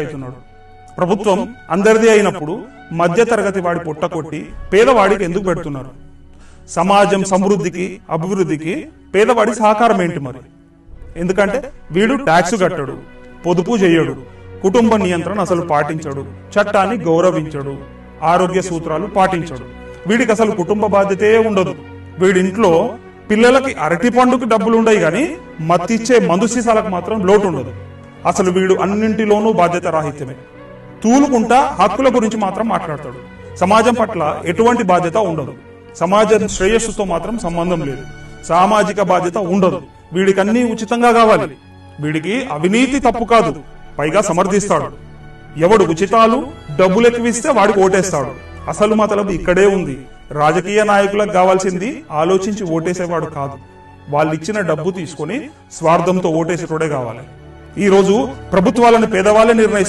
అవుతున్నాడు. ప్రభుత్వం అందరిది అయినప్పుడు మధ్య తరగతి వాడి పొట్ట కొట్టి పేదవాడికి ఎందుకు పెడుతున్నారు? సమాజం సమృద్ధికి అభివృద్ధికి పేదవాడి సహకారం ఏంటి మరి? ఎందుకంటే వీడు ట్యాక్స్ కట్టడు, పొదుపు చేయడు, కుటుంబ నియంత్రణ అసలు పాటించడు, చట్టాన్ని గౌరవించడు, ఆరోగ్య సూత్రాలు పాటించడు. వీడికి అసలు కుటుంబ బాధ్యతే ఉండదు. వీడింట్లో పిల్లలకి అరటి పండుకి డబ్బులు ఉండయి కానీ మత్తిచ్చే మందు సీసాలకు మాత్రం లోటు ఉండదు. అసలు వీడు అన్నింటిలోనూ బాధ్యత రాహిత్యమే. తూలుకుంటా హక్కుల గురించి మాత్రం మాట్లాడతాడు. సమాజం పట్ల ఎటువంటి బాధ్యత ఉండదు. సమాజం శ్రేయస్సుతో మాత్రం సంబంధం లేదు. సామాజిక బాధ్యత ఉండదు. వీడికి అన్ని ఉచితంగా కావాలి. వీడికి అవినీతి తప్పు కాదు, పైగా సమర్థిస్తాడు. ఎవడు ఉచితాలు డబ్బులు ఎక్కువిస్తే వాడికి ఓటేస్తాడు. అసలు మతలబు ఇక్కడే ఉంది. రాజకీయ నాయకులకు కావాల్సింది ఆలోచించి ఓటేసేవాడు కాదు, వాళ్ళు ఇచ్చిన డబ్బు తీసుకొని స్వార్థంతో ఓటేసేటోడే కావాలి. ఈ రోజు ప్రభుత్వాలను పేదవాళ్ళే నిర్ణయిస్తారు.